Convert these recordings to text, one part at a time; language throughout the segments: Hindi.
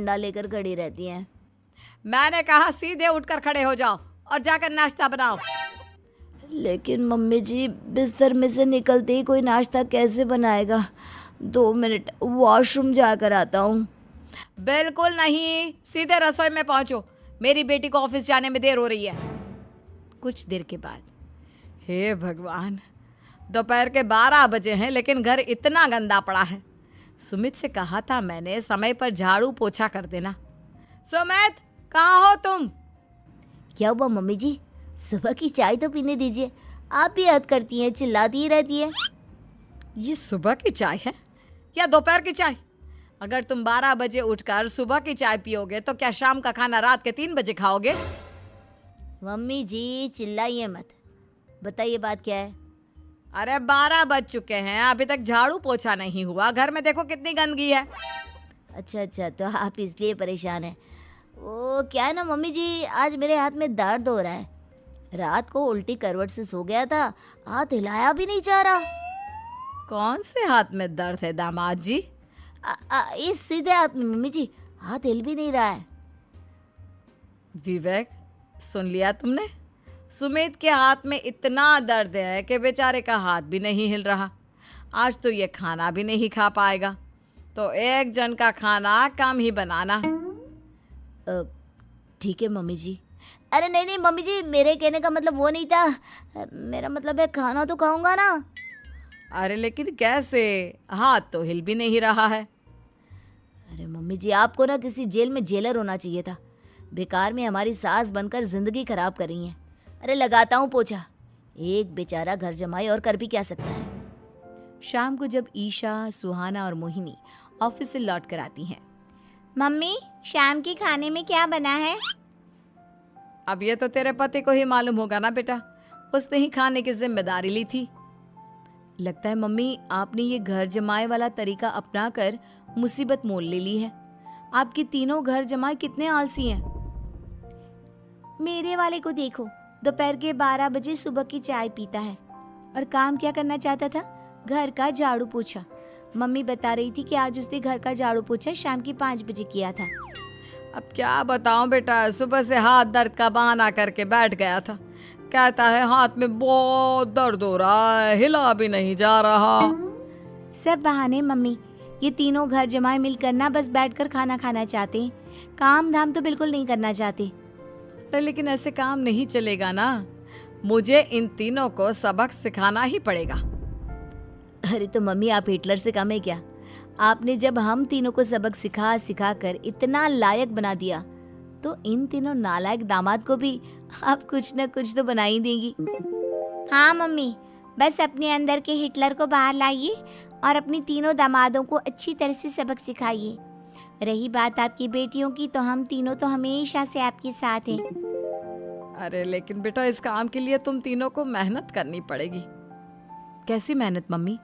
डंडा लेकर खड़ी रहती हैं। मैंने कहा सीधे उठकर खड़े हो जाओ और जाकर नाश्ता बनाओ। लेकिन मम्मी जी, बिस्तर में से निकलते ही कोई नाश्ता कैसे बनाएगा? 2 मिनट, वॉशरूम जाकर आता हूँ। बिल्कुल नहीं, सीधे रसोई में पहुंचो। मेरी बेटी को ऑफिस जाने में देर हो रही है। कुछ देर के बाद, हे भगवान, दोपहर के 12 बजे हैं लेकिन घर इतना गंदा पड़ा है। सुमित से कहा था मैंने समय पर झाड़ू पोछा कर देना। सुमित, कहाँ हो तुम? क्या हुआ मम्मी जी? सुबह की चाय तो पीने दीजिए। आप भी याद करती हैं, चिल्लाती ही रहती है। ये सुबह की चाय है या दोपहर की चाय? अगर तुम 12 बजे उठकर सुबह की चाय पियोगे तो क्या शाम का खाना रात के 3 बजे खाओगे? मम्मी जी चिल्लाइए मत, बताइए बात क्या है? अरे 12 बज चुके हैं, अभी तक झाड़ू पोछा नहीं हुआ। घर में देखो कितनी गंदगी है। अच्छा, तो आप इसलिए परेशान हैं। वो क्या है ना मम्मी जी, आज मेरे हाथ में दर्द हो रहा है। रात को उल्टी करवट से सो गया था, हाथ हिलाया भी नहीं जा रहा। कौन से हाथ में दर्द है दामाद जी? इस सीधे हाथ में मम्मी जी, हाथ हिल भी नहीं रहा है। विवेक, सुन लिया तुमने? सुमित के हाथ में इतना दर्द है कि बेचारे का हाथ भी नहीं हिल रहा। आज तो ये खाना भी नहीं खा पाएगा, तो एक जन का खाना कम ही बनाना। ठीक है मम्मी जी। अरे नहीं मम्मी जी, मेरे कहने का मतलब वो नहीं था। मेरा मतलब है खाना तो खाऊंगा ना। अरे लेकिन कैसे? हाथ तो हिल भी नहीं रहा है। अरे मम्मी जी, आपको ना किसी जेल में जेलर होना चाहिए था। बेकार में हमारी सास बनकर जिंदगी खराब कर रही हैं। अरे लगाता हूँ पोछा। एक बेचारा घर जमाई और कर भी क्या सकता है। शाम को जब ईशा, सुहाना और मोहिनी ऑफिस से लौट कर आती हैं। मम्मी, शाम के खाने में क्या बना है? अब ये तो तेरे पति को ही मालूम होगा ना बेटा, उसने ही खाने की जिम्मेदारी ली थी। लगता है मम्मी आपने ये घर जमाए वाला तरीका अपनाकर मुसीबत मोल ले ली है। आपके तीनों घर जमाए कितने आलसी हैं। मेरे वाले को देखो, दोपहर के 12 बजे सुबह की चाय पीता है और काम क्या करना चाहता था? घर का झाड़ू पोछा। मम्मी बता रही थी कि आज उसने घर का झाड़ू पोछा शाम के 5 बजे किया था। अब क्या बताऊं बेटा, सुबह से हाथ दर्द का बहाना करके बैठ गया था। कहता है हाथ में बहुत दर्द हो रहा है, हिला भी नहीं जा रहा। सब बहाने मम्मी, ये तीनों घर जमाए मिलकर ना बस बैठकर खाना खाना चाहते हैं, काम धाम तो बिल्कुल नहीं करना चाहते। अरे लेकिन ऐसे काम नहीं चलेगा ना, मुझे इन तीनों को सबक सिखाना ही पड़ेगा। अरे तो मम्मी, आप हिटलर से कम है क्या? आपने जब हम तीनों को सबक सिखा कर इतना लायक बना दिया, तो इन तीनों नालायक दामाद को भी आप कुछ न कुछ तो बना ही देंगी। हाँ मम्मी, बस अपने अंदर के हिटलर को बाहर लाइए और अपनी तीनों दामादों को अच्छी तरह से सबक सिखाइए। रही बात आपकी बेटियों की, तो हम तीनों तो हमेशा से आपके साथ हैं। अरे लेकिन बेटा, इस काम के लिए तुम तीनों को मेहनत करनी पड़ेगी। कैसी मेहनत मम्मी?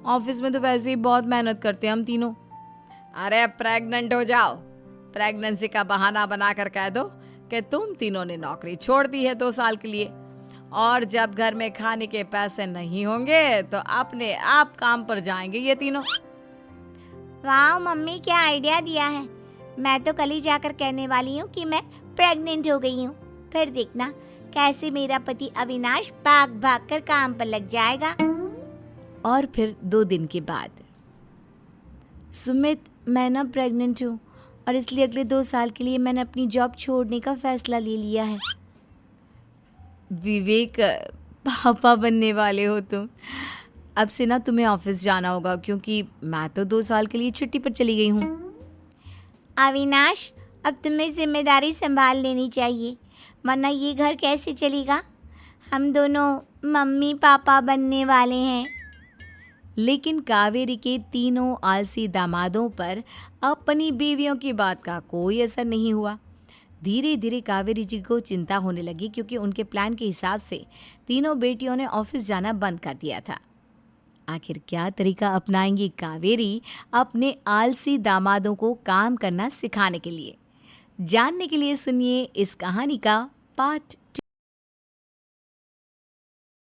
ऑफिस में तो वैसे ही बहुत मेहनत करते हैं हम तीनों। अरे प्रेग्नेंट हो जाओ, प्रेगनेंसी का बहाना बनाकर कह दो कि तुम तीनों ने नौकरी छोड़ दी है 2 साल के लिए, और जब घर में खाने के पैसे नहीं होंगे तो अपने आप काम पर जाएंगे ये तीनों। वाह मम्मी, क्या आइडिया दिया है। मैं तो कल ही जाकर कहने वाली हूँ कि मैं प्रेग्नेंट हो गई हूँ। फिर देखना कैसे मेरा पति अविनाश भाग भाग कर काम पर लग जाएगा। और फिर 2 दिन के बाद, सुमित, मैं ना प्रेग्नेंट हूँ और इसलिए अगले 2 साल के लिए मैंने अपनी जॉब छोड़ने का फैसला ले लिया है। विवेक, पापा बनने वाले हो तुम। अब से ना तुम्हें ऑफिस जाना होगा, क्योंकि मैं तो 2 साल के लिए छुट्टी पर चली गई हूँ। अविनाश, अब तुम्हें जिम्मेदारी संभाल लेनी चाहिए, वरना ये घर कैसे चलेगा? हम दोनों मम्मी पापा बनने वाले हैं। लेकिन कावेरी के तीनों आलसी दामादों पर अपनी बीवियों की बात का कोई असर नहीं हुआ। धीरे धीरे कावेरी जी को चिंता होने लगी, क्योंकि उनके प्लान के हिसाब से तीनों बेटियों ने ऑफिस जाना बंद कर दिया था। आखिर क्या तरीका अपनाएंगी कावेरी अपने आलसी दामादों को काम करना सिखाने के लिए? जानने के लिए सुनिए इस कहानी का पार्ट